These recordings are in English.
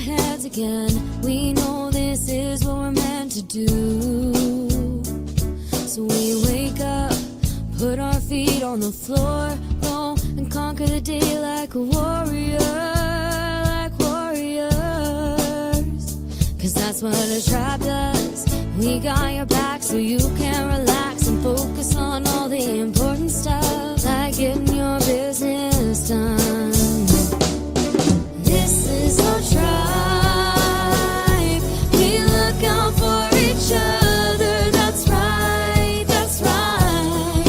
heads again. We know this is what we're meant to do. So we wake up, put our feet on the floor, go and conquer the day like a warrior, like warriors. Cause that's what a tribe does. We got your back so you can relax and focus on all the important stuff, like getting your business done. This is our tribe. We look out for each other. That's right, that's right.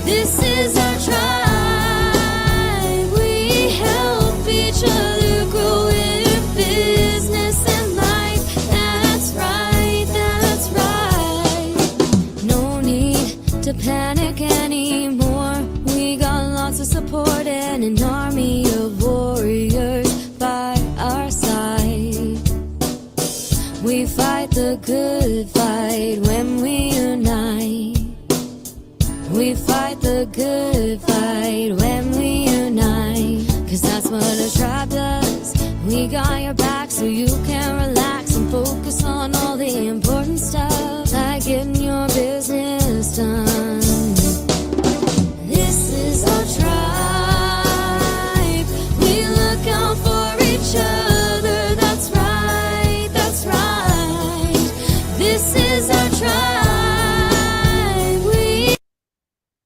This is our tribe. We help each other grow in business and life. That's right, that's right. No need to panic anymore. We got lots of support and an army of warriors by our side. We fight the good fight when we unite. We fight the good fight when we unite. Cause that's what a tribe does. We got your back so you can relax and focus on all the important stuff, like getting your business done. This is our tribe. We look out for each other. That's right, that's right. This is our tribe.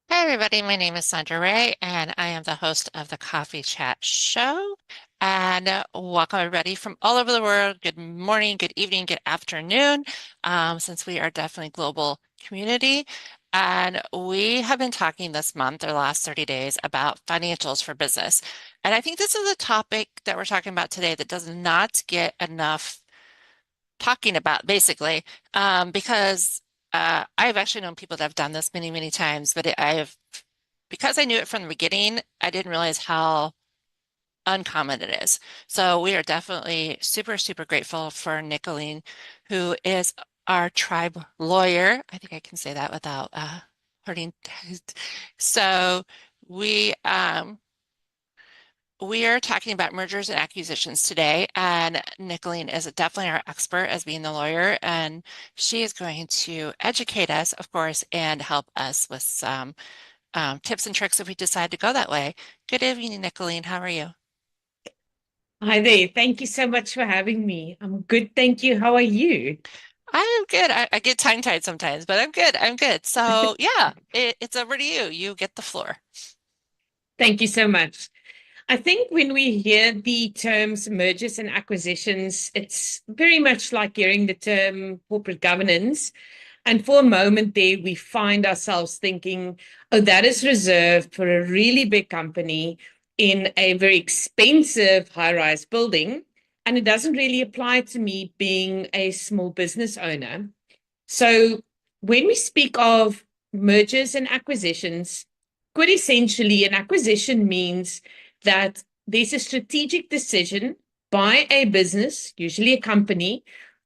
Hi, everybody. My name is Sondra Ray, and I am the host of the Coffee Chat Show. And welcome, everybody, from all over the world. Good morning, good evening, good afternoon, since we are definitely a global community. And we have been talking this month, or the last 30 days, about financials for business. And I think this is a topic that we're talking about today that does not get enough talking about, basically, because I've actually known people that have done this many, many times, but because I knew it from the beginning, I didn't realize how uncommon it is. So we are definitely super, super grateful for Nicolene, who is our tribe lawyer. I think I can say that without hurting. So we are talking about mergers and acquisitions today, and Nicolene is definitely our expert as being the lawyer, and she is going to educate us, of course, and help us with some tips and tricks if we decide to go that way. Good evening, Nicolene. How are you? Hi there. Thank you so much for having me. I'm good, thank you. How are you? I am good. I get tongue-tied sometimes, but I'm good. I'm good. So yeah, it's over to you. You get the floor. Thank you so much. I think when we hear the terms mergers and acquisitions, it's very much like hearing the term corporate governance. And for a moment there, we find ourselves thinking, oh, that is reserved for a really big company in a very expensive high-rise building. And it doesn't really apply to me being a small business owner. So when we speak of mergers and acquisitions, quite essentially, an acquisition means that there's a strategic decision by a business, usually a company,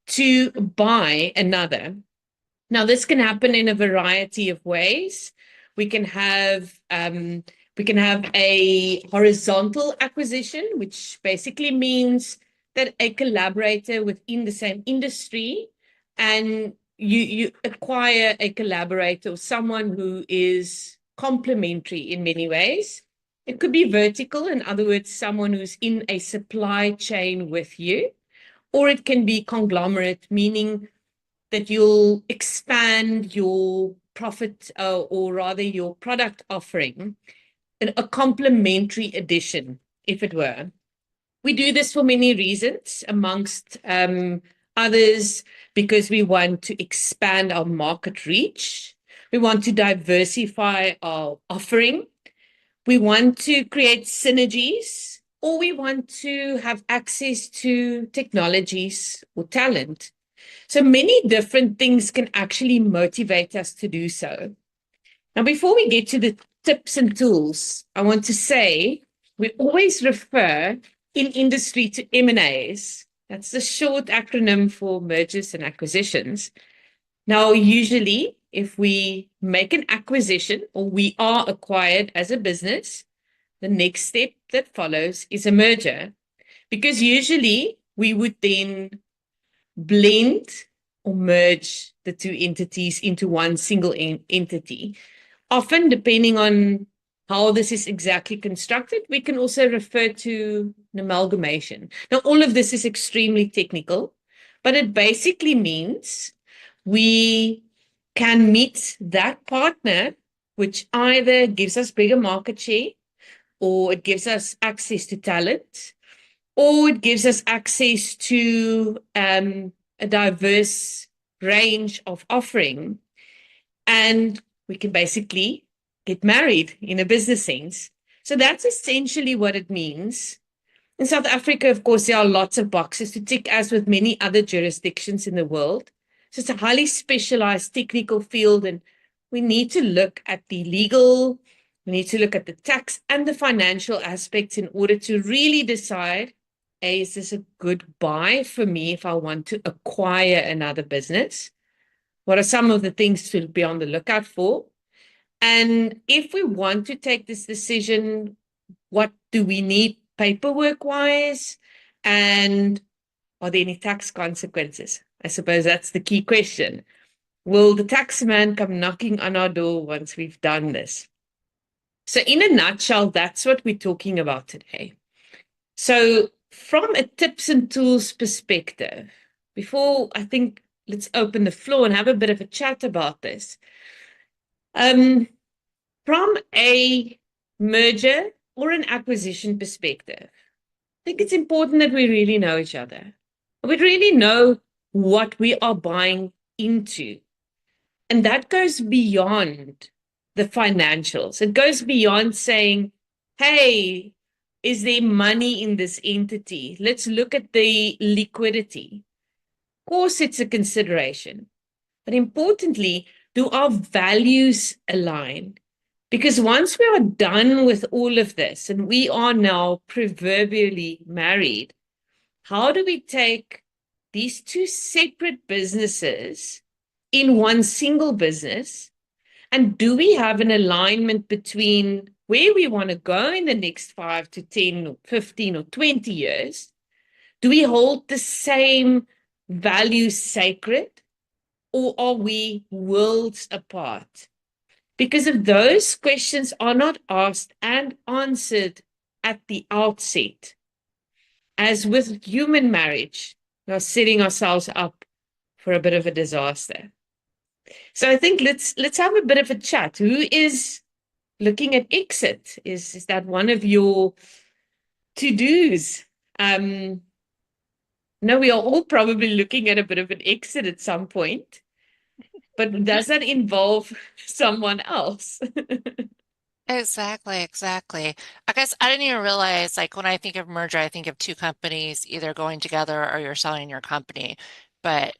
to buy another. Now, this can happen in a variety of ways. We can have a horizontal acquisition, which basically means that a collaborator within the same industry, and you acquire a collaborator or someone who is complementary in many ways. It could be vertical, in other words, someone who's in a supply chain with you, or it can be conglomerate, meaning that you'll expand your profit or rather your product offering, a complementary addition, if it were. We do this for many reasons, amongst others, because we want to expand our market reach. We want to diversify our offering. We want to create synergies, or we want to have access to technologies or talent. So many different things can actually motivate us to do so. Now, before we get to the tips and tools, I want to say we always refer in industry to M&As. That's the short acronym for mergers and acquisitions. Now, usually, if we make an acquisition or we are acquired as a business, the next step that follows is a merger, because usually we would then blend or merge the two entities into one single entity. Often, depending on how this is exactly constructed, we can also refer to an amalgamation. Now, all of this is extremely technical, but it basically means we can meet that partner, which either gives us bigger market share, or it gives us access to talent, or it gives us access to a diverse range of offering. And we can basically get married in a business sense. So that's essentially what it means. In South Africa, of course, there are lots of boxes to tick, as with many other jurisdictions in the world. So it's a highly specialized technical field, and we need to look at the legal, we need to look at the tax and the financial aspects in order to really decide, is this a good buy for me if I want to acquire another business? What are some of the things to be on the lookout for? And if we want to take this decision, what do we need paperwork-wise? And are there any tax consequences? I suppose that's the key question. Will the tax man come knocking on our door once we've done this? So in a nutshell, that's what we're talking about today. So from a tips and tools perspective, before I think let's open the floor and have a bit of a chat about this. From a merger or an acquisition perspective, I think it's important that we really know each other. We really know what we are buying into. And that goes beyond the financials. It goes beyond saying, hey, is there money in this entity? Let's look at the liquidity. Of course, it's a consideration. But importantly, do our values align? Because once we are done with all of this and we are now proverbially married, how do we take these two separate businesses in one single business? And do we have an alignment between where we want to go in the next 5 to 10 or 15 or 20 years? Do we hold the same values sacred, or are we worlds apart? Because if those questions are not asked and answered at the outset, as with human marriage, we are setting ourselves up for a bit of a disaster. So I think let's have a bit of a chat. Who is looking at exit? Is that one of your to-dos? No, we are all probably looking at a bit of an exit at some point. But does that involve someone else? Exactly, exactly. I guess I didn't even realize, like, when I think of merger, I think of two companies either going together or you're selling your company. But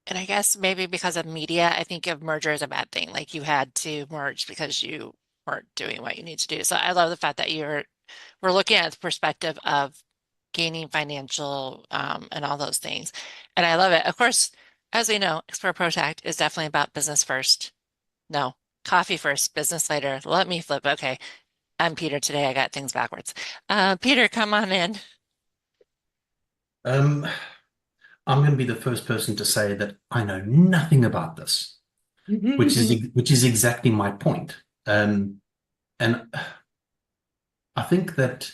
and I guess maybe because of media, I think of merger as a bad thing. Like you had to merge because you weren't doing what you need to do. So I love the fact that we're looking at the perspective of gaining financial and all those things. And I love it. Of course, as we know, Explore ProTech is definitely about business first. No, coffee first, business later. Let me flip. Okay. I'm Peter today. I got things backwards. Peter, come on in. I'm going to be the first person to say that I know nothing about this, which is exactly my point. And I think that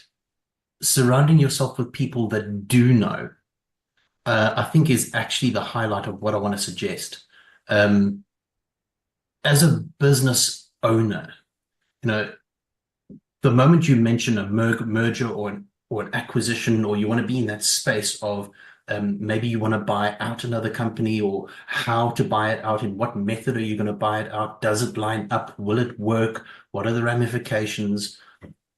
surrounding yourself with people that do know, I think is actually the highlight of what I want to suggest. As a business owner, the moment you mention a merger or an acquisition, or you want to be in that space of maybe you want to buy out another company, or how to buy it out, in what method are you going to buy it out? Does it line up? Will it work? What are the ramifications?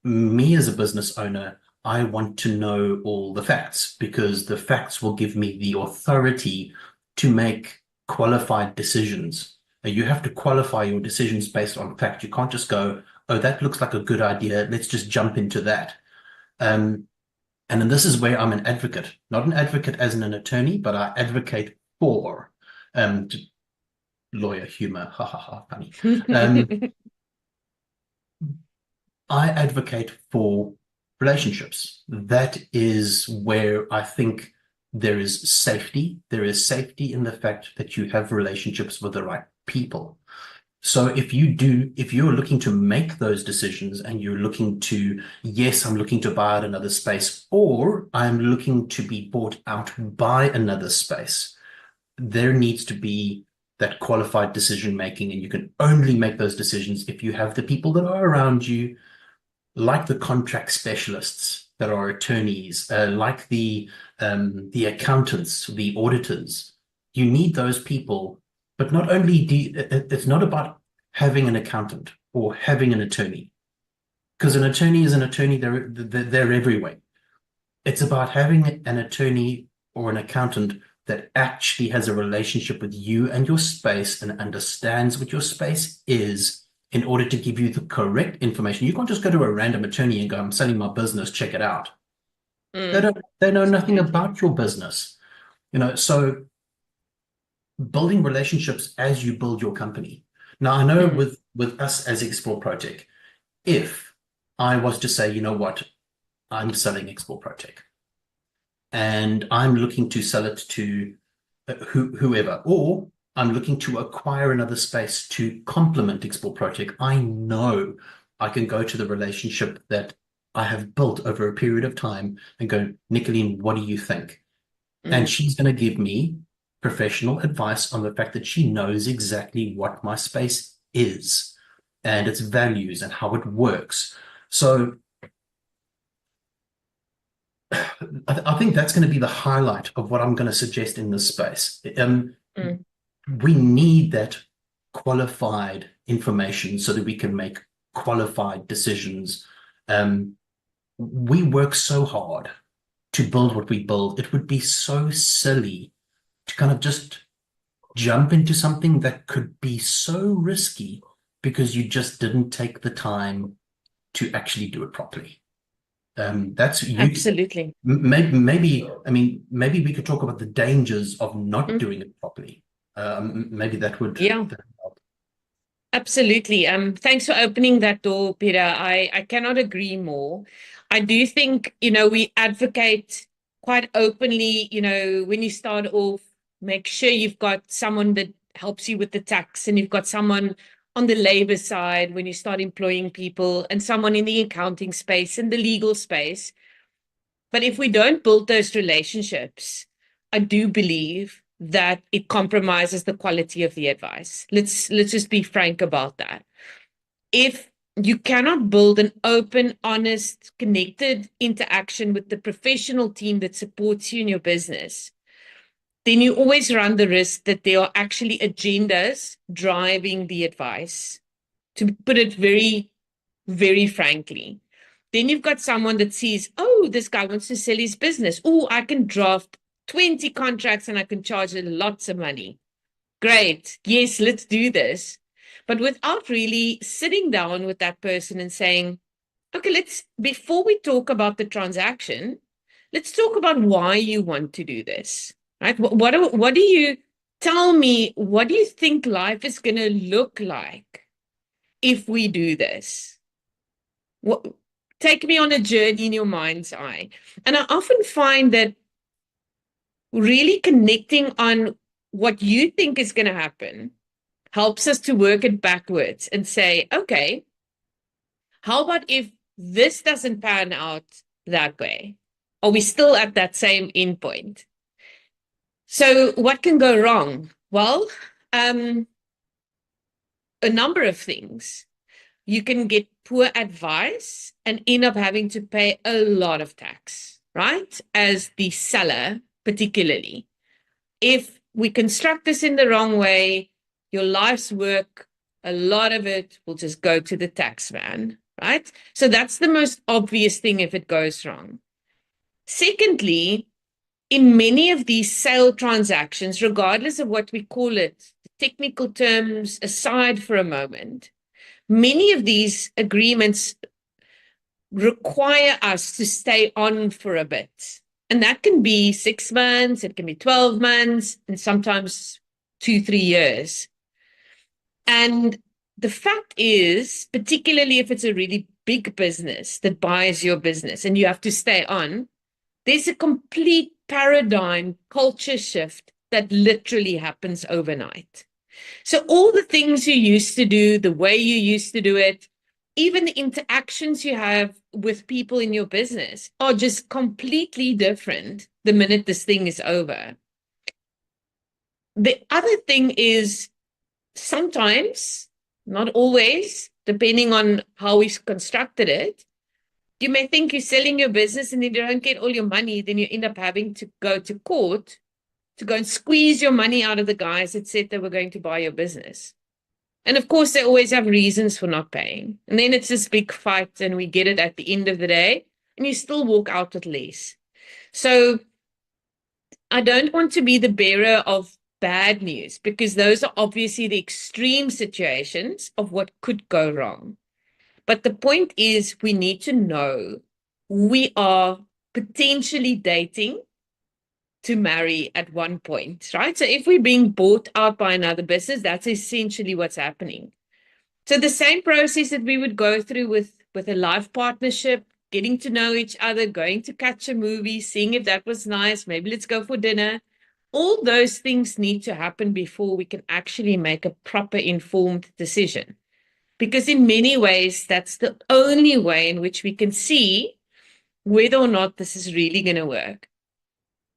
Me as a business owner, I want to know all the facts, because the facts will give me the authority to make qualified decisions. You have to qualify your decisions based on fact. You can't just go, oh, that looks like a good idea, let's just jump into that. And then this is where I'm an advocate, not an advocate as an attorney, but I advocate for lawyer humor, ha ha ha, funny. I advocate for relationships. That is where I think there is safety. There is safety in the fact that you have relationships with the right people. So if you're looking to make those decisions and you're looking to, yes, I'm looking to buy out another space, or I'm looking to be bought out by another space, there needs to be that qualified decision making, and you can only make those decisions if you have the people that are around you, like the contract specialists that are attorneys, like the accountants, the auditors. You need those people, but not only it's not about having an accountant or having an attorney, because an attorney is an attorney. They're everywhere. It's about having an attorney or an accountant that actually has a relationship with you and your space and understands what your space is, in order to give you the correct information. You can't just go to a random attorney and go, I'm selling my business, check it out. They know nothing about your business. So building relationships as you build your company. Now, I know with us as Explore ProTech, if I was to say, you know what, I'm selling Explore ProTech and I'm looking to sell it to whoever, or I'm looking to acquire another space to complement Explore ProTech, I know I can go to the relationship that I have built over a period of time and go, Nicolene, what do you think? And she's going to give me professional advice on the fact that she knows exactly what my space is and its values and how it works. So I think that's going to be the highlight of what I'm going to suggest in this space. We need that qualified information so that we can make qualified decisions. We work so hard to build what we build. It would be so silly to kind of just jump into something that could be so risky because you just didn't take the time to actually do it properly. That's Absolutely. Maybe we could talk about the dangers of not doing it properly. Maybe that would help. Absolutely. Thanks for opening that door, Peter. I cannot agree more. I do think, we advocate quite openly, when you start off, make sure you've got someone that helps you with the tax, and you've got someone on the labor side when you start employing people, and someone in the accounting space and the legal space. But if we don't build those relationships, I do believe that it compromises the quality of the advice. Let's just be frank about that. If you cannot build an open, honest, connected interaction with the professional team that supports you in your business, then you always run the risk that there are actually agendas driving the advice, to put it very, very frankly. Then you've got someone that sees, oh, this guy wants to sell his business. Oh, I can draft 20 contracts and I can charge lots of money. Great. Yes, let's do this. But without really sitting down with that person and saying, okay, before we talk about the transaction, let's talk about why you want to do this. Right? What do you tell me? What do you think life is going to look like if we do this? Take me on a journey in your mind's eye. And I often find that really connecting on what you think is going to happen helps us to work it backwards and say, okay, how about if this doesn't pan out that way? Are we still at that same endpoint? So what can go wrong? Well, a number of things. You can get poor advice and end up having to pay a lot of tax, right? As the seller, particularly. If we construct this in the wrong way, your life's work, a lot of it will just go to the tax man, right? So that's the most obvious thing if it goes wrong. Secondly, in many of these sale transactions, regardless of what we call it, the technical terms aside for a moment, many of these agreements require us to stay on for a bit. And that can be 6 months, it can be 12 months, and sometimes 2-3 years. And the fact is, particularly if it's a really big business that buys your business and you have to stay on, there's a complete paradigm culture shift that literally happens overnight. So all the things you used to do, the way you used to do it, even the interactions you have with people in your business are just completely different the minute this thing is over. The other thing is sometimes, not always, depending on how we've constructed it, you may think you're selling your business and then you don't get all your money, then you end up having to go to court to go and squeeze your money out of the guys that said they were going to buy your business. And of course, they always have reasons for not paying. And then it's this big fight and we get it at the end of the day and you still walk out with less. So I don't want to be the bearer of bad news because those are obviously the extreme situations of what could go wrong. But the point is we need to know we are potentially dating to marry at one point, right? So if we're being bought out by another business, that's essentially what's happening. So the same process that we would go through with a life partnership, getting to know each other, going to catch a movie, seeing if that was nice, maybe let's go for dinner. All those things need to happen before we can actually make a proper informed decision. Because in many ways, that's the only way in which we can see whether or not this is really going to work.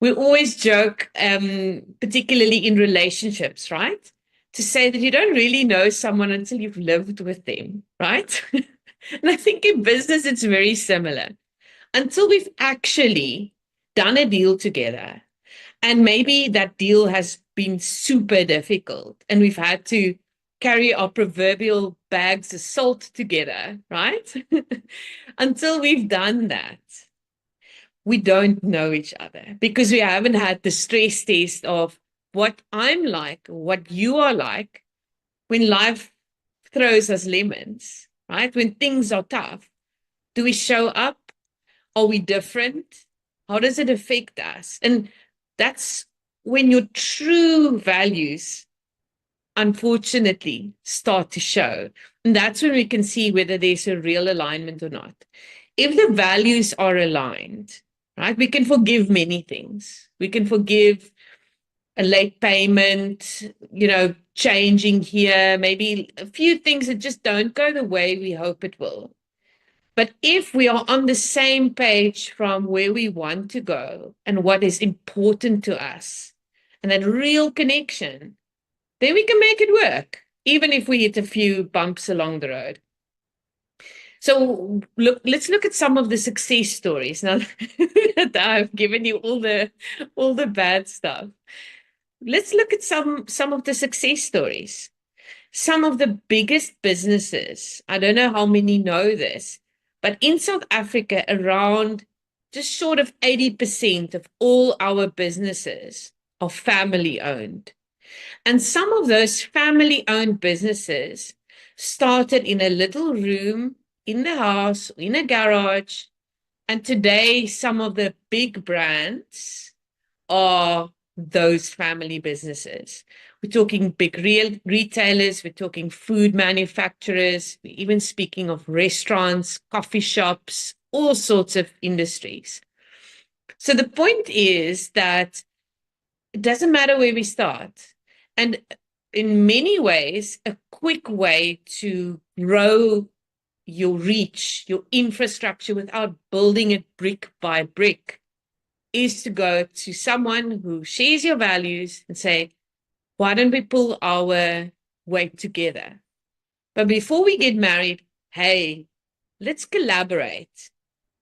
We always joke, particularly in relationships, right? To say that you don't really know someone until you've lived with them, right? And I think in business, it's very similar. Until we've actually done a deal together, and maybe that deal has been super difficult, and we've had to carry our proverbial bags of salt together, right? Until we've done that, we don't know each other because we haven't had the stress test of what I'm like, what you are like when life throws us lemons, right? When things are tough, do we show up? Are we different? How does it affect us? And that's when your true values, unfortunately, start to show. And that's when we can see whether there's a real alignment or not. If the values are aligned, right, we can forgive many things. We can forgive a late payment, changing here, maybe a few things that just don't go the way we hope it will. But if we are on the same page from where we want to go and what is important to us, and that real connection, then we can make it work, even if we hit a few bumps along the road. So let's look at some of the success stories now that I've given you all the bad stuff. Let's look at some of the success stories. Some of the biggest businesses, I don't know how many know this, but in South Africa, around just short of 80% of all our businesses are family owned. And some of those family owned businesses started in a little room in the house, in a garage. And today, some of the big brands are those family businesses. We're talking big retailers, we're talking food manufacturers, we're even speaking of restaurants, coffee shops, all sorts of industries. So the point is that it doesn't matter where we start. And in many ways, a quick way to grow your reach, your infrastructure without building it brick by brick is to go to someone who shares your values and say, why don't we pull our weight together? But before we get married, hey, let's collaborate.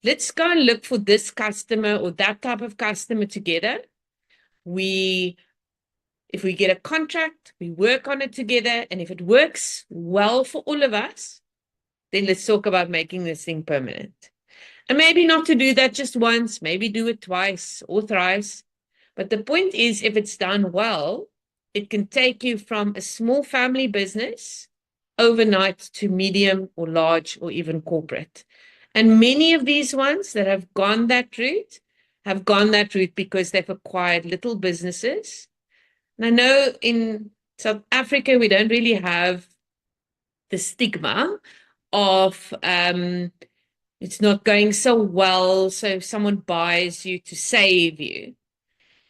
Let's go and look for this customer or that type of customer together. If we get a contract, we work on it together. And if it works well for all of us, then let's talk about making this thing permanent. And maybe not to do that just once, maybe do it twice or thrice. But the point is, if it's done well, it can take you from a small family business overnight to medium or large or even corporate. And many of these ones that have gone that route because they've acquired little businesses. And I know in South Africa, we don't really have the stigma of it's not going so well, so if someone buys you to save you.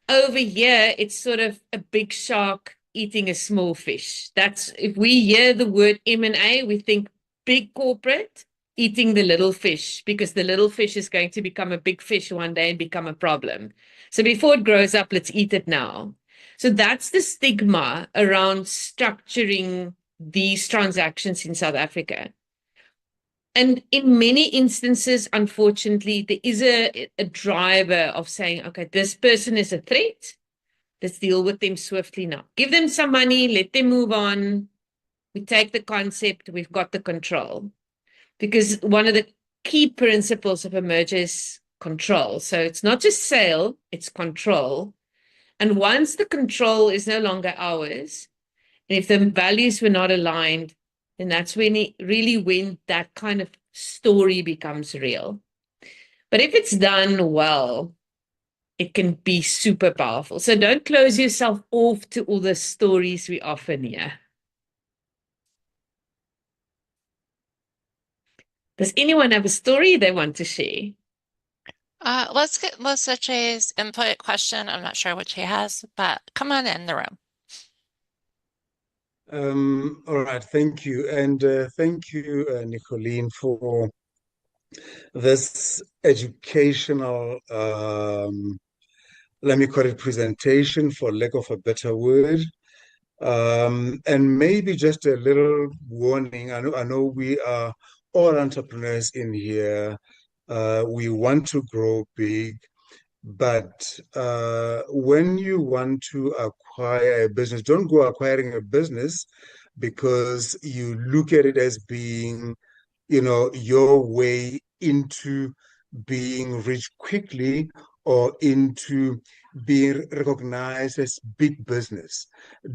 Over here, it's sort of a big shark eating a small fish. That's if we hear the word M&A, we think big corporate eating the little fish, because the little fish is going to become a big fish one day and become a problem. So before it grows up, let's eat it now. So that's the stigma around structuring these transactions in South Africa. And in many instances, unfortunately, there is a driver of saying, okay, this person is a threat. Let's deal with them swiftly now. Give them some money, let them move on. We take the concept, we've got the control. Because one of the key principles of a merger is control. So it's not just sale, it's control. And once the control is no longer ours, and if the values were not aligned, then that's when when that kind of story becomes real. But if it's done well, it can be super powerful. So don't close yourself off to all the stories we often hear. Does anyone have a story they want to share? Let's get Lesetja's input question. I'm not sure what she has, but come on in the room. All right, thank you. And thank you, Nicolene, for this educational, let me call it presentation for lack of a better word. And maybe just a little warning. I know we are all entrepreneurs in here. We want to grow big. But when you want to acquire a business, don't go acquiring a business because you look at it as being, your way into being rich quickly or into being recognized as big business.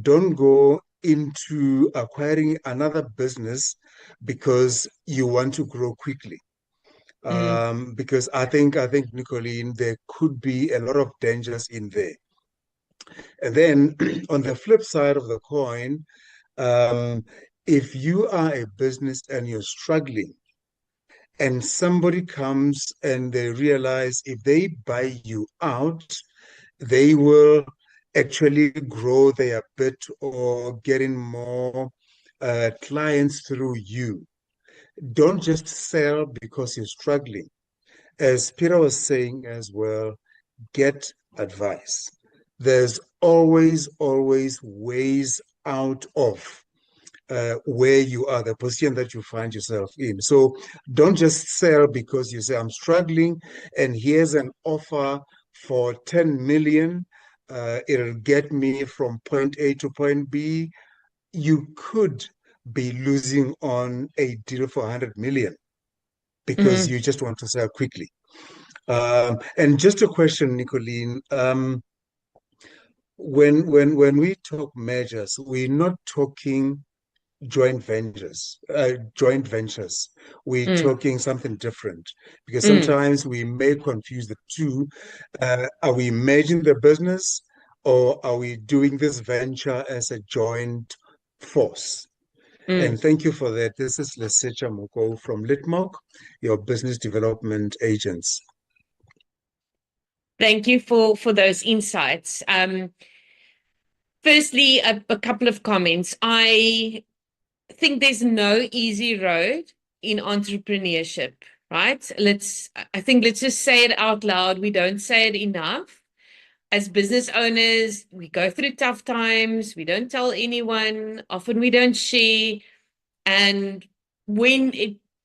Don't go into acquiring another business because you want to grow quickly. Because I think, Nicolene, there could be a lot of dangers in there. And then on the flip side of the coin, if you are a business and you're struggling, and somebody comes and they realize if they buy you out, they will actually grow their bit or getting more clients through you. Don't just sell because you're struggling. As Peter was saying as well, get advice. There's always ways out of where you are, the position that you find yourself in. So don't just sell because you say, I'm struggling, and here's an offer for 10 million. It'll get me from point A to point B. You could be losing on a deal for 100 million because you just want to sell quickly. And just a question, Nicolene, when we talk mergers, we're not talking joint ventures. We're talking something different because sometimes we may confuse the two. Are we merging the business or are we doing this venture as a joint force? And thank you for that. This is Lesetja Mokou from Litmok, your business development agents. Thank you for those insights. Firstly, a couple of comments. I think there's no easy road in entrepreneurship, right? Let's just say it out loud. We don't say it enough. As business owners, we go through tough times. We don't tell anyone. Often we don't share. And when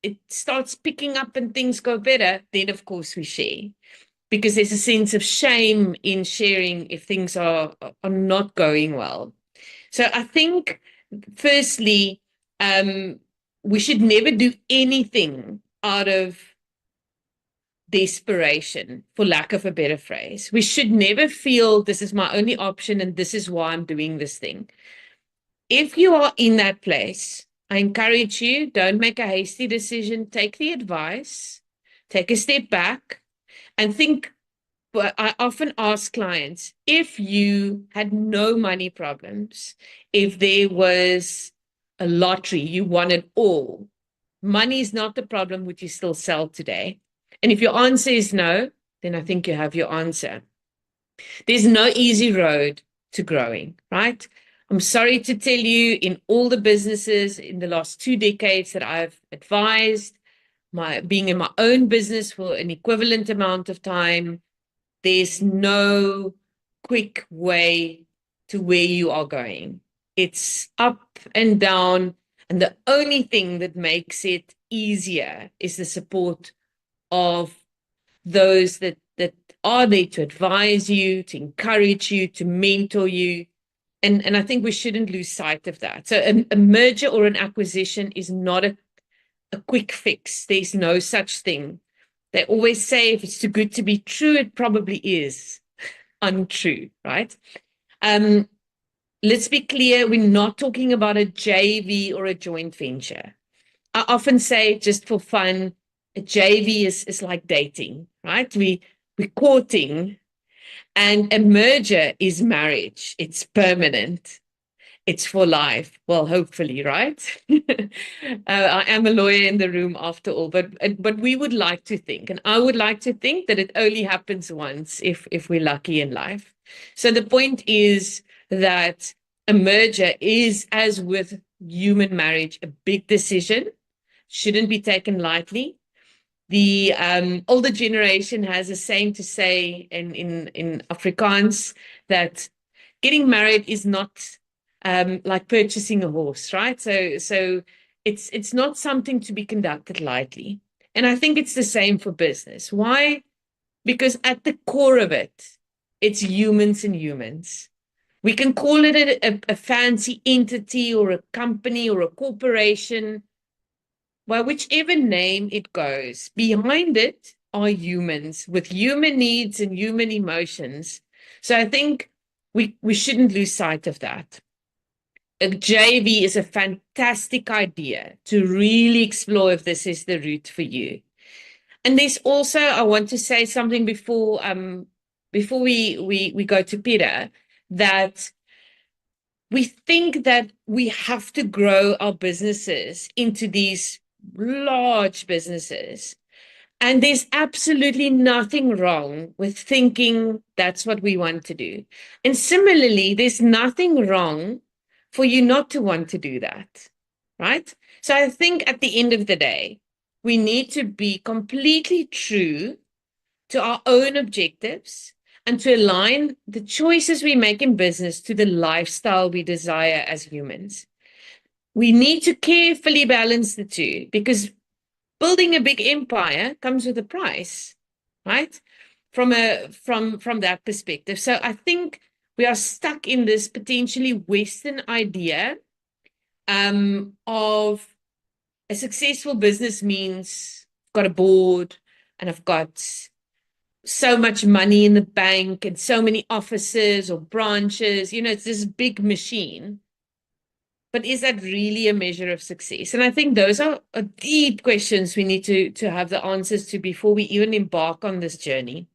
it starts picking up and things go better, then of course we share. Because there's a sense of shame in sharing if things are not going well. So I think, firstly, we should never do anything out of desperation, for lack of a better phrase. We should never feel this is my only option and this is why I'm doing this thing. If you are in that place, I encourage you, don't make a hasty decision. Take the advice, take a step back, and think. But I often ask clients, if you had no money problems, if there was a lottery, you won it all. Money is not the problem, would you still sell today? And if your answer is no, then I think you have your answer. There's no easy road to growing, right? I'm sorry to tell you, in all the businesses in the last 2 decades that I've advised, being in my own business for an equivalent amount of time, there's no quick way to where you are going. It's up and down, and the only thing that makes it easier is the support of those that are there to advise you, to encourage you, to mentor you. And I think we shouldn't lose sight of that. So a merger or an acquisition is not a quick fix. There's no such thing. They always say if it's too good to be true, it probably is untrue, right? Let's be clear, we're not talking about a JV or a joint venture. I often say, just for fun, a JV is like dating, right? We're courting, and a merger is marriage. It's permanent. It's for life. Well, hopefully, right? I am a lawyer in the room after all, but we would like to think, and I would like to think, that it only happens once if we're lucky in life. So the point is that a merger is, as with human marriage, a big decision, shouldn't be taken lightly. The older generation has a saying to say in Afrikaans that getting married is not like purchasing a horse, right? So it's not something to be conducted lightly. And I think it's the same for business. Why? Because at the core of it, it's humans and humans. We can call it a fancy entity or a company or a corporation. By whichever name it goes, behind it are humans with human needs and human emotions. So I think we shouldn't lose sight of that. A JV is a fantastic idea to really explore if this is the route for you. And there's also, I want to say something before we go to Peter, that we think that we have to grow our businesses into these large businesses. And there's absolutely nothing wrong with thinking that's what we want to do. And similarly, there's nothing wrong for you not to want to do that, right? So I think at the end of the day, we need to be completely true to our own objectives and to align the choices we make in business to the lifestyle we desire as humans. We need to carefully balance the two, because building a big empire comes with a price, right? From that perspective. So I think we are stuck in this potentially Western idea of a successful business means I've got a board and I've got so much money in the bank and so many offices or branches. You know, it's this big machine. But is that really a measure of success? And I think those are deep questions we need to have the answers to before we even embark on this journey.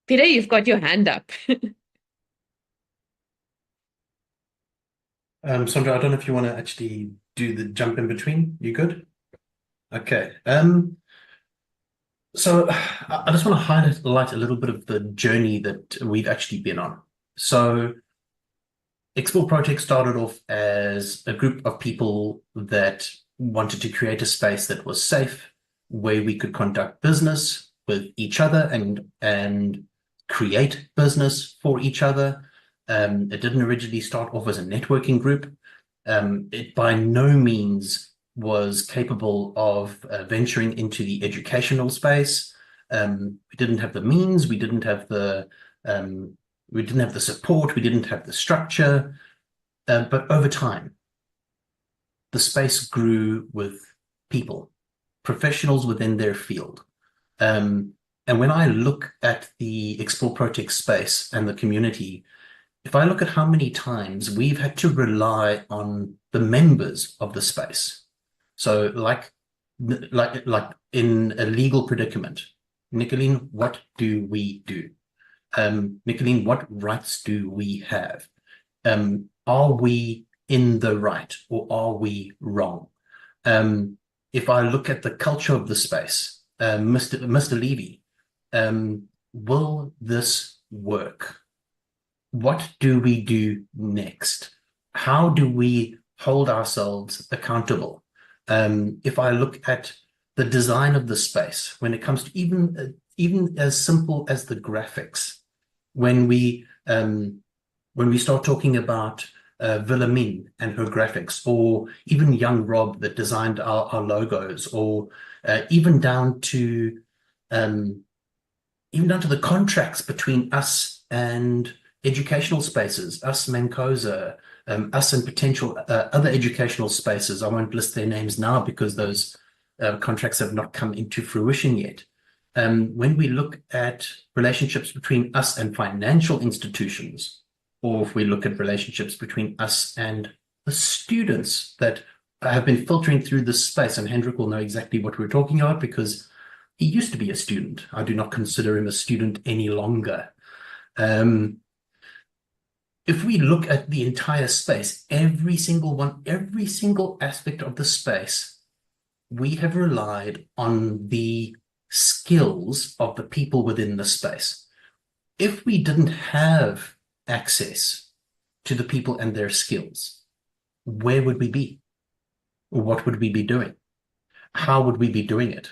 Peter, you've got your hand up. Sondra, I don't know if you want to actually do the jump in between. You good? Okay. So I just want to highlight a little bit of the journey that we've actually been on. So Explore ProTech started off as a group of people that wanted to create a space that was safe, where we could conduct business with each other and create business for each other. It didn't originally start off as a networking group. It by no means was capable of venturing into the educational space. We didn't have the means, we didn't have the support, we didn't have the structure, but over time, the space grew with people, professionals within their field. And when I look at the Explore ProTech space and the community, if I look at how many times we've had to rely on the members of the space, so like in a legal predicament, Nicolene, what do we do? Nicolene, what rights do we have? Are we in the right, or are we wrong? If I look at the culture of the space, Mr. Levy, will this work? What do we do next? How do we hold ourselves accountable? If I look at the design of the space, when it comes to even as simple as the graphics, when we start talking about Wilhelmine and her graphics, or even young Rob that designed our logos, or even down to the contracts between us and educational spaces, us Mancosa, us and potential other educational spaces. I won't list their names now because those contracts have not come into fruition yet. When we look at relationships between us and financial institutions, or if we look at relationships between us and the students that have been filtering through this space, and Hendrik will know exactly what we're talking about because he used to be a student. I do not consider him a student any longer. If we look at the entire space, every single aspect of the space, we have relied on the skills of the people within the space. If we didn't have access to the people and their skills, where would we be? What would we be doing? How would we be doing it?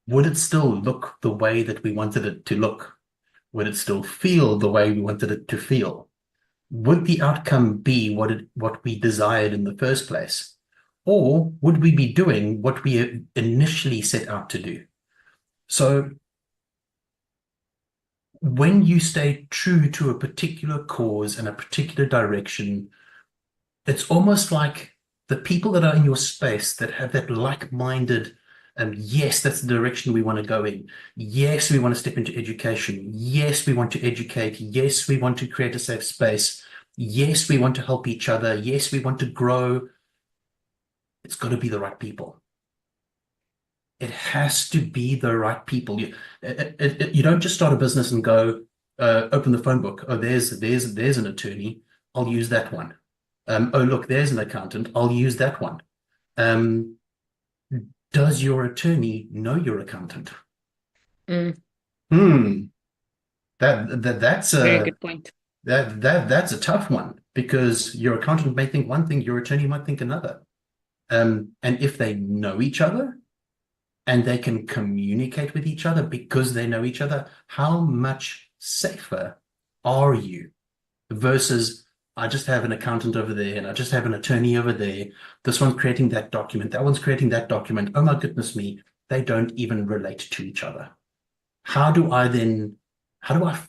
Would it still look the way that we wanted it to look? Would it still feel the way we wanted it to feel? Would the outcome be what we desired in the first place? Or would we be doing what we initially set out to do? So when you stay true to a particular cause and a particular direction, it's almost like the people that are in your space that have that like-minded, yes, that's the direction we want to go in. Yes, we want to step into education. Yes, we want to educate. Yes, we want to create a safe space. Yes, we want to help each other. Yes, we want to grow. It's got to be the right people. It has to be the right people. You don't just start a business and go, open the phone book. Oh, there's an attorney. I'll use that one. Oh, look, there's an accountant. I'll use that one. Does your attorney know your accountant? That's a Very good point. that's a tough one, because your accountant may think one thing, your attorney might think another. And if they know each other and they can communicate with each other because they know each other, how much safer are you versus I just have an accountant over there and I just have an attorney over there. This one's creating that document. That one's creating that document. Oh my goodness me. They don't even relate to each other. How do I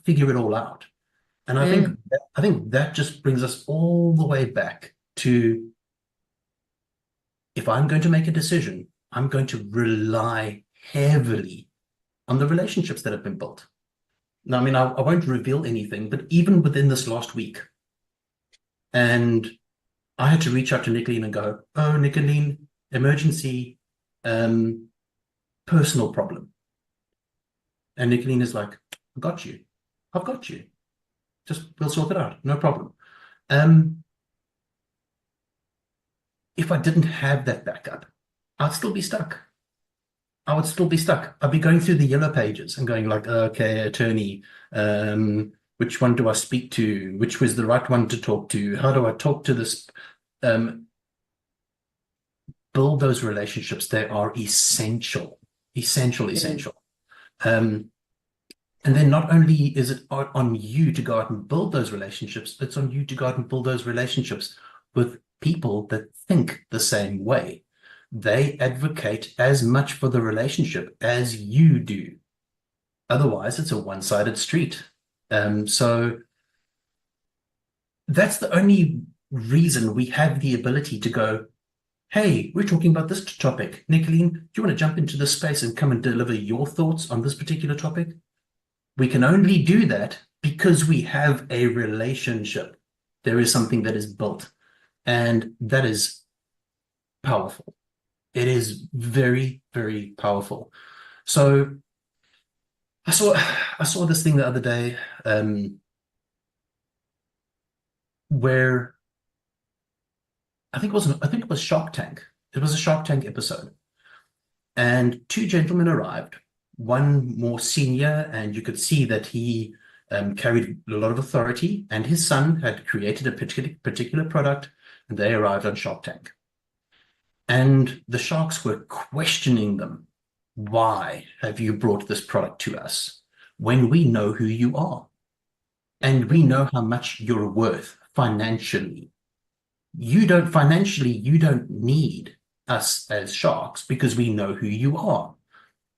figure it all out? And I think that just brings us all the way back to, if I'm going to make a decision, I'm going to rely heavily on the relationships that have been built. Now, I mean, I won't reveal anything, but even within this last week, and I had to reach out to Nicolene and go, oh, Nicolene, emergency, personal problem. And Nicolene is like, I've got you. Just, we'll sort it out. No problem. If I didn't have that backup, I'd still be stuck. I'd be going through the yellow pages and going like, okay, attorney, which one do I speak to? Which was the right one to talk to? How do I talk to this? Build those relationships. They are essential. And then not only is it on you to go out and build those relationships, it's on you to go out and build those relationships with people that think the same way. They advocate as much for the relationship as you do. Otherwise, it's a one-sided street. So that's the only reason we have the ability to go, hey, we're talking about this topic. Nicolene, do you want to jump into this space and come and deliver your thoughts on this particular topic? We can only do that because we have a relationship. There is something that is built, and that is powerful. It is very, very powerful. So I saw this thing the other day, where I think it was Shark Tank. It was a Shark Tank episode. And two gentlemen arrived, one more senior, and you could see that he carried a lot of authority, and his son had created a particular product, and they arrived on Shark Tank. And the sharks were questioning them. Why have you brought this product to us when we know who you are? And we know how much you're worth financially. You don't need us as sharks because we know who you are.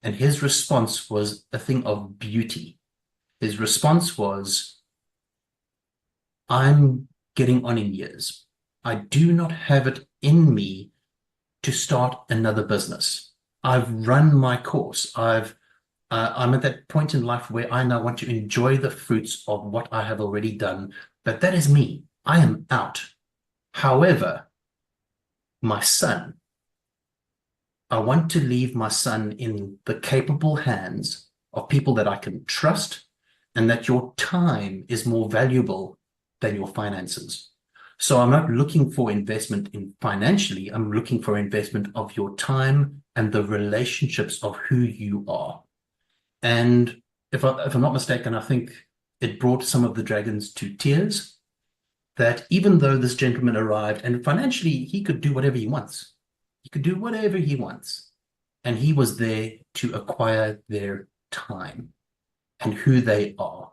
And his response was a thing of beauty. His response was, I'm getting on in years. I do not have it in me to start another business. I've run my course. I'm at that point in life where I now want to enjoy the fruits of what I have already done. But that is me. I am out. However, my son, I want to leave my son in the capable hands of people that I can trust, and that your time is more valuable than your finances. So I'm not looking for investment in financially, I'm looking for investment of your time and the relationships of who you are. And if I'm not mistaken, I think it brought some of the dragons to tears, that even though this gentleman arrived and financially he could do whatever he wants, and he was there to acquire their time and who they are.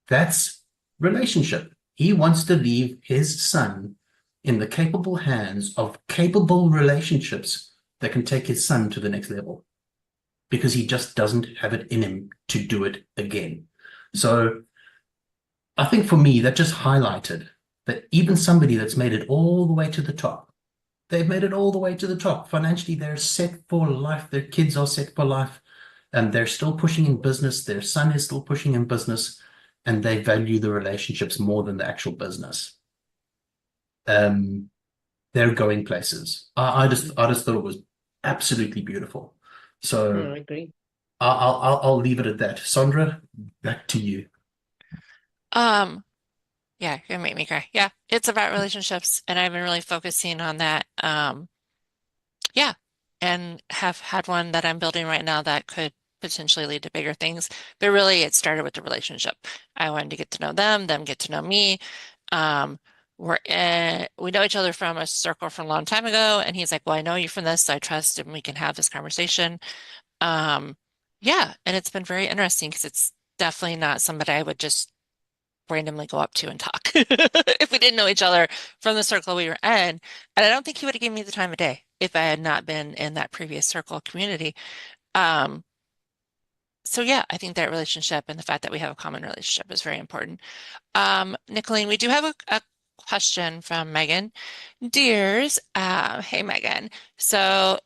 That's relationship. He wants to leave his son in the capable hands of capable relationships that can take his son to the next level, because he just doesn't have it in him to do it again. So I think for me, that just highlighted that even somebody that's made it all the way to the top, they've made it all the way to the top. Financially, they're set for life. Their kids are set for life. And they're still pushing in business. Their son is still pushing in business. And they value the relationships more than the actual business. They're going places. I just thought it was absolutely beautiful. So I agree. I'll leave it at that. Sondra, back to you. Yeah, you're gonna make me cry. Yeah, it's about relationships, and I've been really focusing on that. Yeah, and have had one that I'm building right now that could potentially lead to bigger things. But really, it started with the relationship. I wanted to get to know them get to know me. We know each other from a circle from a long time ago, and he's like, "Well, I know you from this, so I trust, and we can have this conversation." Yeah, and it's been very interesting because it's definitely not somebody I would just randomly go up to and talk if we didn't know each other from the circle we were in. And I don't think he would have given me the time of day if I had not been in that previous circle community. So yeah, I think that relationship and the fact that we have a common relationship is very important. Nicolene, we do have a question from Megan Deers. Hey, Megan. So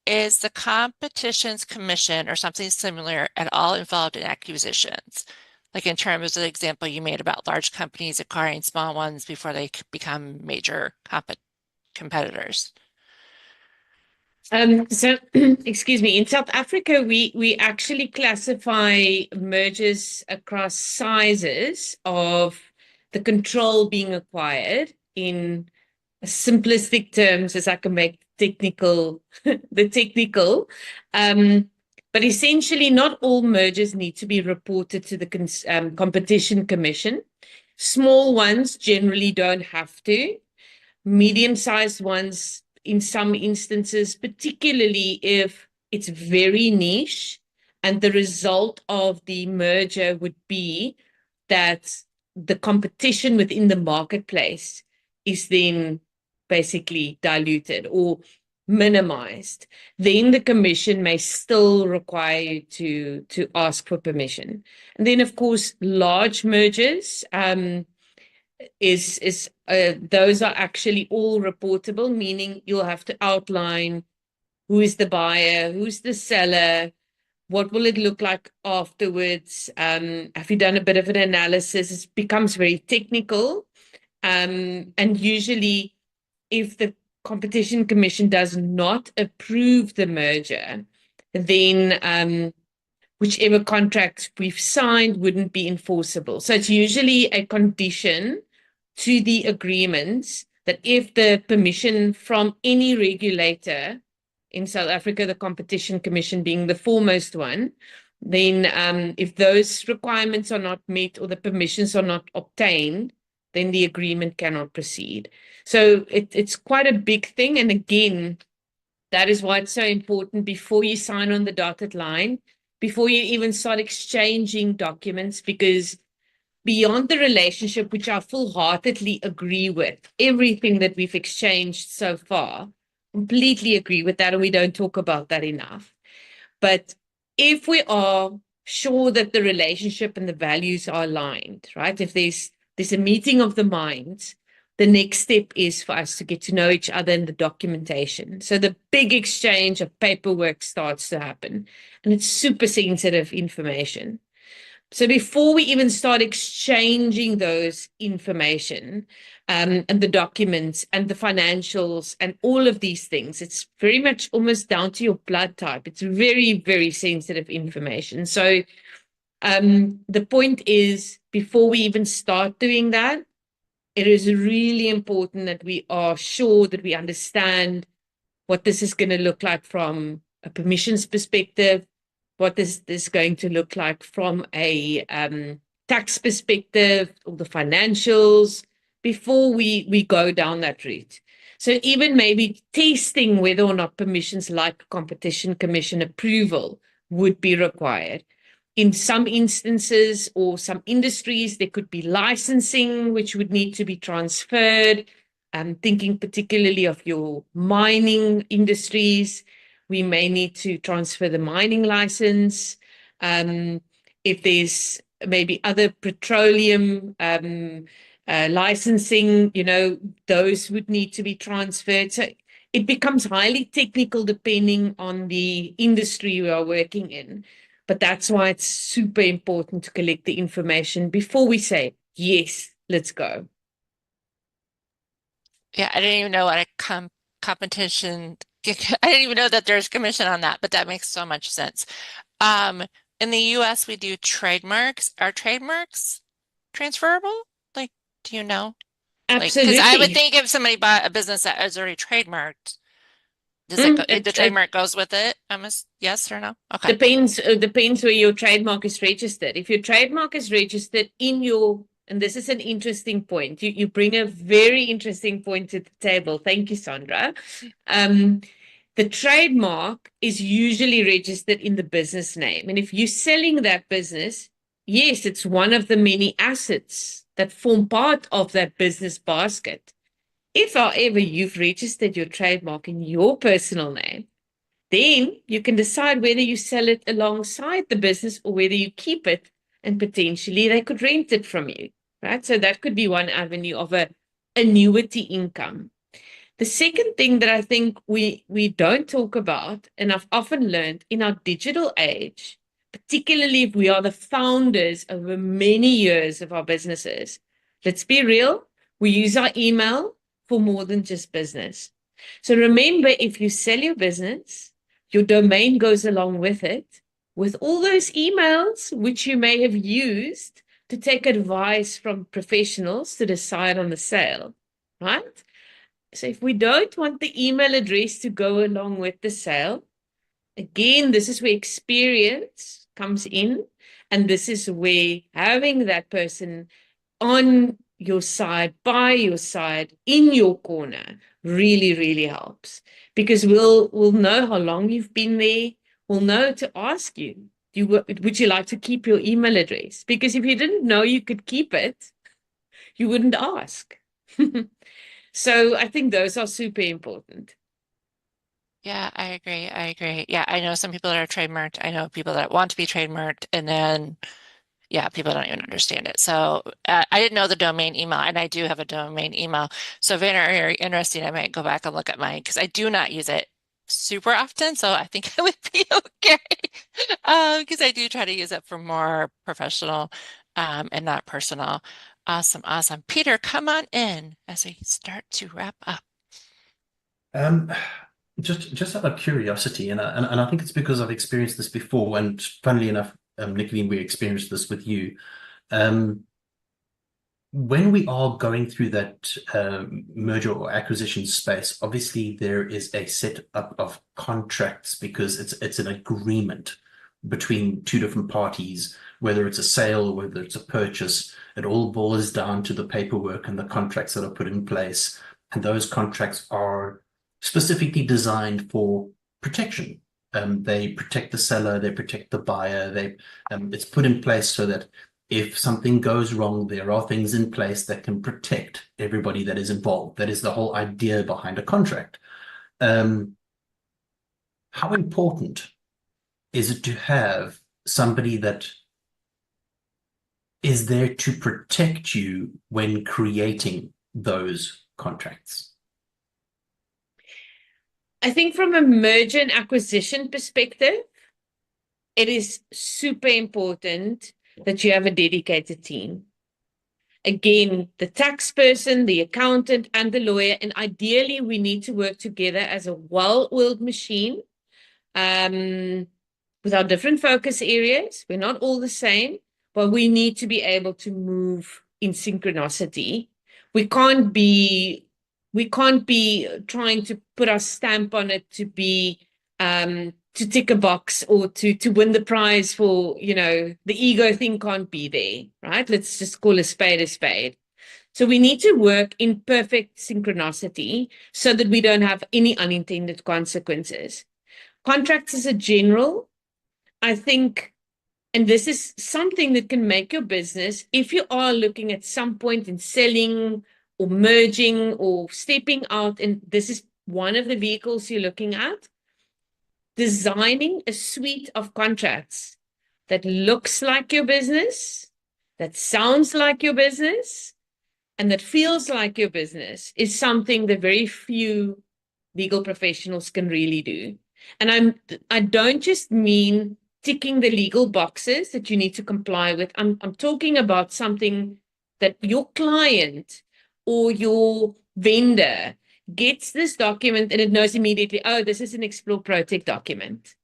is the Competitions Commission or something similar at all involved in acquisitions? Like in terms of the example you made about large companies acquiring small ones before they become major competitors. So excuse me, in South Africa, we actually classify mergers across sizes of the control being acquired in simplistic terms, as I can make technical, the technical. But essentially, not all mergers need to be reported to the Competition Commission. Small ones generally don't have to. Medium-sized ones, in some instances, particularly if it's very niche, and the result of the merger would be that the competition within the marketplace is then basically diluted or minimized, then the commission may still require you to ask for permission. And then, of course, large mergers, those are actually all reportable, meaning you'll have to outline who is the buyer, who's the seller, what will it look like afterwards, have you done a bit of an analysis? It becomes very technical, and usually if the Competition Commission does not approve the merger, then whichever contract we've signed wouldn't be enforceable. So it's usually a condition to the agreements that if the permission from any regulator in South Africa, the Competition Commission being the foremost one, then if those requirements are not met or the permissions are not obtained, then the agreement cannot proceed. So it's quite a big thing. And again, that is why it's so important before you sign on the dotted line, before you even start exchanging documents, because beyond the relationship, which I full-heartedly agree with, everything that we've exchanged so far, completely agree with that, and we don't talk about that enough. But if we are sure that the relationship and the values are aligned, right? If there's a meeting of the minds, the next step is for us to get to know each other in the documentation. So the big exchange of paperwork starts to happen, and it's super sensitive information. So before we even start exchanging those information and the documents and the financials and all of these things, it's very much almost down to your blood type. It's very, very sensitive information. So the point is, before we even start doing that, it is really important that we are sure that we understand what this is going to look like from a permissions perspective, what is this going to look like from a tax perspective, or the financials, before we go down that route. So even maybe testing whether or not permissions like Competition Commission approval would be required. In some instances or some industries, there could be licensing, which would need to be transferred. I'm thinking particularly of your mining industries. We may need to transfer the mining license. If there's maybe other petroleum licensing, those would need to be transferred. So it becomes highly technical depending on the industry we are working in. But that's why it's super important to collect the information before we say, yes, let's go. Yeah, I didn't even know what a competition, I didn't even know that there's commission on that, but that makes so much sense. In the US, we do trademarks. Are trademarks transferable? Like, do you know? Absolutely. Because I would think if somebody bought a business that is already trademarked, does the trademark goes with it? Yes or no? Okay. Depends where your trademark is registered. If your trademark is registered in your, and this is an interesting point, you bring a very interesting point to the table. Thank you, Sondra. The trademark is usually registered in the business name. And if you're selling that business, yes, it's one of the many assets that form part of that business basket. If, however, you've registered your trademark in your personal name, then you can decide whether you sell it alongside the business or whether you keep it and potentially they could rent it from you, right? So that could be one avenue of a annuity income. The second thing that I think we don't talk about, and I've often learned in our digital age, particularly if we are the founders over many years of our businesses, let's be real, we use our email for more than just business. So remember, if you sell your business, your domain goes along with it, with all those emails which you may have used to take advice from professionals to decide on the sale, right? So if we don't want the email address to go along with the sale, again, this is where experience comes in, and this is where having that person on your side, by your side, in your corner, really, really helps. Because we'll know how long you've been there. We'll know to ask you, would you like to keep your email address? Because if you didn't know you could keep it, you wouldn't ask. So I think those are super important. Yeah, I agree. Yeah, I know some people that are trademarked. I know people that want to be trademarked, and then yeah, people don't even understand it. So I didn't know the domain email, and I do have a domain email. So very interesting. I might go back and look at mine because I do not use it super often. So I think I would be okay because I do try to use it for more professional and not personal. Awesome. Peter, come on in as we start to wrap up. Just out of curiosity, and I think it's because I've experienced this before, and funnily enough, Nicolene, we experienced this with you. when we are going through that merger or acquisition space, obviously there is a set up of contracts because it's an agreement between two different parties, whether it's a sale, whether it's a purchase. It all boils down to the paperwork and the contracts that are put in place. And those contracts are specifically designed for protection. They protect the seller, they protect the buyer. It's put in place so that if something goes wrong, there are things in place that can protect everybody that is involved. That is the whole idea behind a contract. How important is it to have somebody that is there to protect you when creating those contracts? I think from a merger and acquisition perspective, it is super important that you have a dedicated team. Again, the tax person, the accountant, and the lawyer, and ideally we need to work together as a well-oiled machine with our different focus areas. We're not all the same, but we need to be able to move in synchronicity. We can't be trying to put our stamp on it to be to tick a box or to win the prize for, the ego thing can't be there, right? Let's just call a spade a spade. So we need to work in perfect synchronicity so that we don't have any unintended consequences. Contracts as a general, I think, and this is something that can make your business, if you are looking at some point in selling or merging or stepping out, and this is one of the vehicles you're looking at, designing a suite of contracts that looks like your business, that sounds like your business, and that feels like your business is something that very few legal professionals can really do. And I don't just mean ticking the legal boxes that you need to comply with. I'm talking about something that your client or your vendor gets this document and it knows immediately, oh, this is an Explore ProTech document.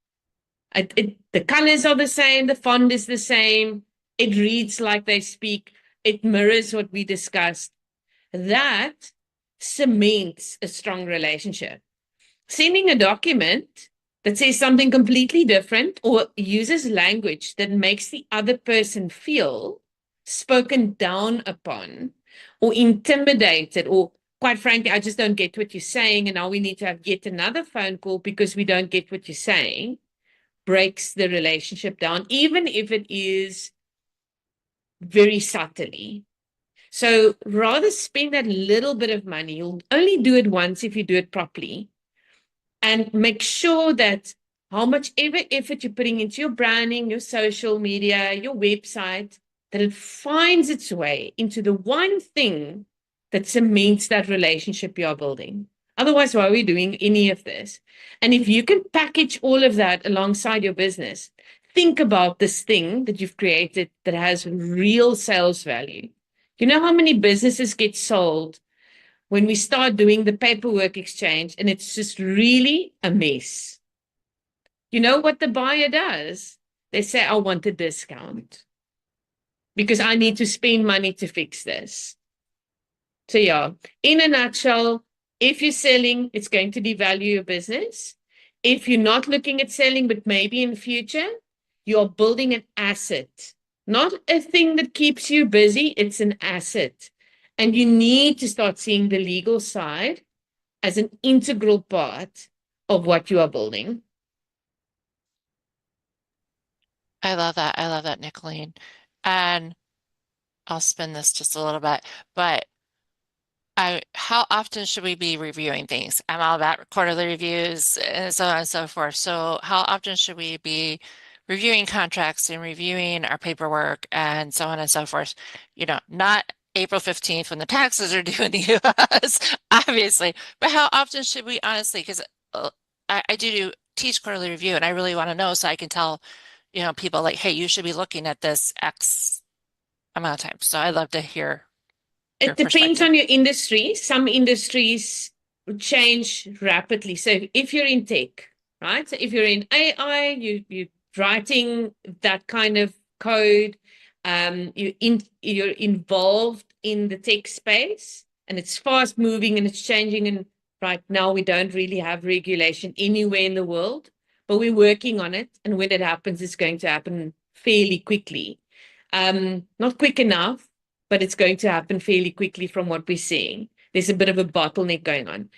The colors are the same, the font is the same, it reads like they speak, it mirrors what we discussed. That cements a strong relationship. Sending a document that says something completely different or uses language that makes the other person feel spoken down upon or intimidated, or quite frankly, I just don't get what you're saying, and now we need to have yet another phone call because we don't get what you're saying, breaks the relationship down, even if it is very subtly. So rather spend that little bit of money. You'll only do it once if you do it properly. And make sure that how much effort you're putting into your branding, your social media, your website, that it finds its way into the one thing that cements that relationship you're building. Otherwise, why are we doing any of this? And if you can package all of that alongside your business, think about this thing that you've created that has real sales value. You know how many businesses get sold when we start doing the paperwork exchange and it's just really a mess? You know what the buyer does? They say, I want a discount because I need to spend money to fix this. So yeah, in a nutshell, if you're selling, it's going to devalue your business. If you're not looking at selling, but maybe in future, you're building an asset, not a thing that keeps you busy. It's an asset. And you need to start seeing the legal side as an integral part of what you are building. I love that. I love that, Nicolene. And I'll spin this just a little bit, but how often should we be reviewing things? I'm all about quarterly reviews and so on and so forth. So how often should we be reviewing contracts and reviewing our paperwork and so on and so forth? Not April 15th when the taxes are due in the US, obviously, but how often should we honestly, because I do teach quarterly review and I really want to know so I can tell, people like, hey, you should be looking at this X amount of time. So I'd love to hear it depends on your industry. Some industries change rapidly. So if you're in tech, right? So if you're in AI, you're writing that kind of code, you're involved in the tech space, and it's fast moving and it's changing. And right now, we don't really have regulation anywhere in the world, but we're working on it. And when it happens, it's going to happen fairly quickly. Not quick enough, but it's going to happen fairly quickly from what we're seeing. There's a bit of a bottleneck going on.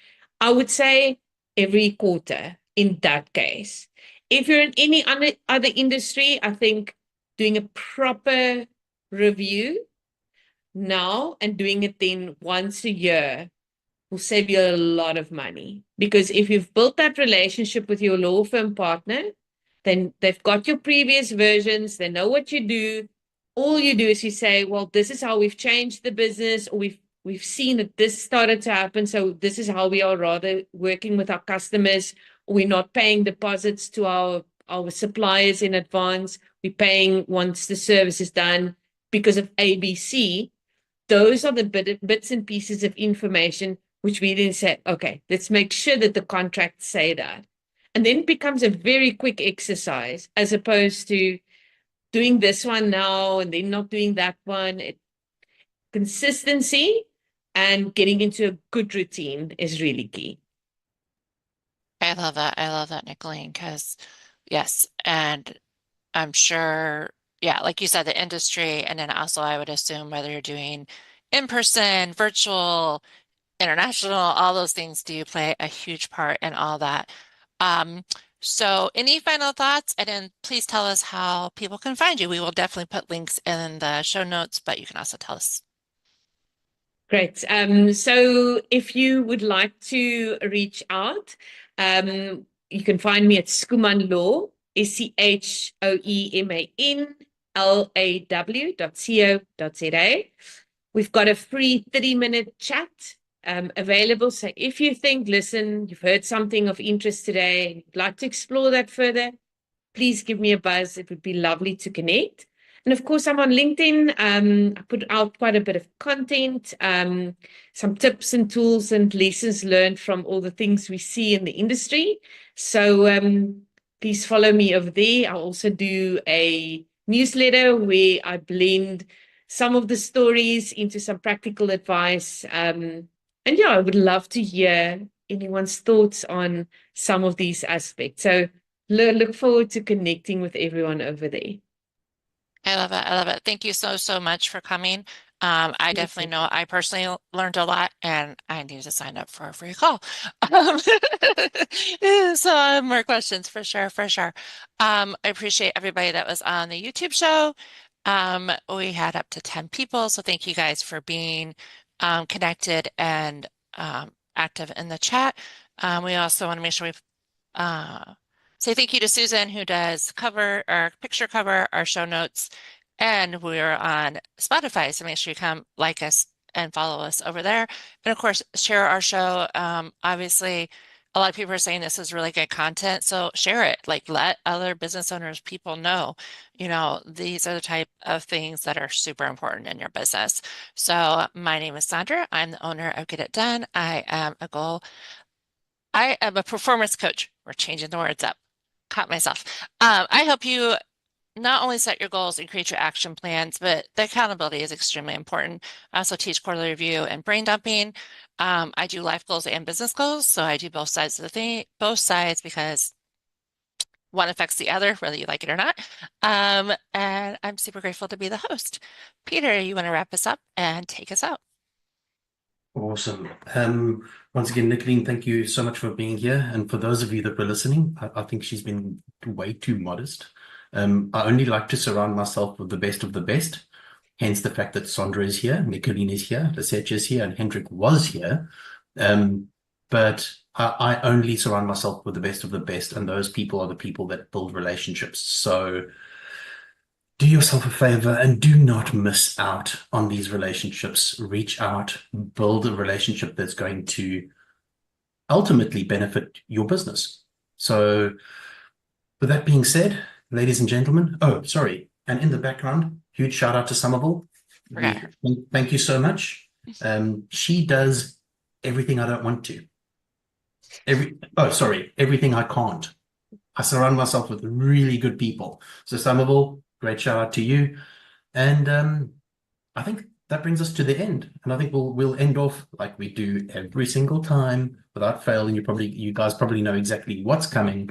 I would say every quarter in that case. If you're in any other industry, I think doing a proper review now and doing it then once a year will save you a lot of money. Because if you've built that relationship with your law firm partner, then they've got your previous versions, they know what you do. All you do is you say, well, this is how we've changed the business, or we've seen that this started to happen, so this is how we are rather working with our customers. We're not paying deposits to our suppliers in advance. We're paying once the service is done because of ABC. Those are the bits and pieces of information which we then say, okay, let's make sure that the contracts say that. And then it becomes a very quick exercise as opposed to doing this one now and then not doing that one. Consistency and getting into a good routine is really key. I love that. I love that, Nicolene, because yes, and I'm sure, yeah, like you said, the industry, and then also I would assume whether you're doing in-person, virtual, international, all those things do play a huge part in all that. So any final thoughts? And then please tell us how people can find you. We will definitely put links in the show notes, but you can also tell us. Great. So if you would like to reach out, you can find me at Schoeman-Louw, SCHOEMANLAW.co.za. We've got a free 30-minute chat available. So if you think, listen, you've heard something of interest today, and you'd like to explore that further, please give me a buzz. It would be lovely to connect. And of course, I'm on LinkedIn. I put out quite a bit of content, some tips and tools and lessons learned from all the things we see in the industry. So please follow me over there. I also do a newsletter where I blend some of the stories into some practical advice. And yeah, I would love to hear anyone's thoughts on some of these aspects. So look forward to connecting with everyone over there. I love it. I love it. Thank you so, so much for coming. I definitely know I personally learned a lot, and I need to sign up for a free call. So I have more questions for sure, for sure. I appreciate everybody that was on the YouTube show. We had up to 10 people, so thank you guys for being connected and active in the chat. We also want to make sure we say thank you to Susan, who does cover our picture cover, our show notes, and we're on Spotify. So make sure you come like us and follow us over there. And of course, share our show. Obviously, a lot of people are saying this is really good content. So share it, like let other business owners, people know, these are the type of things that are super important in your business. So my name is Sondra. I'm the owner of Get It Done. I am a performance coach. We're changing the words up. Caught myself. I help you not only set your goals and create your action plans, but the accountability is extremely important. I also teach quarterly review and brain dumping. I do life goals and business goals, so I do both sides of the thing, both sides, because one affects the other, whether you like it or not. And I'm super grateful to be the host. Peter, you want to wrap us up and take us out? Awesome. Once again, Nicolene, thank you so much for being here. And for those of you that were listening, I think she's been way too modest. I only like to surround myself with the best of the best. Hence the fact that Sondra is here, Nicolene is here, Lesetja is here, and Hendrik was here. But I only surround myself with the best of the best, and those people are the people that build relationships. So do yourself a favor and do not miss out on these relationships. Reach out, build a relationship that's going to ultimately benefit your business. So with that being said, ladies and gentlemen, and in the background, huge shout out to Somerville. Thank you so much. She does everything I don't want to. Everything I can't. I surround myself with really good people. So Somerville, great shout out to you. And I think that brings us to the end. And I think we'll end off like we do every single time without fail. And you guys probably know exactly what's coming.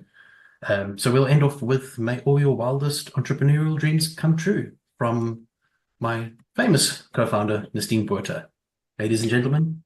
So we'll end off with "May all your wildest entrepreneurial dreams come true" from my famous co-founder, Nestine Porter. Ladies and gentlemen,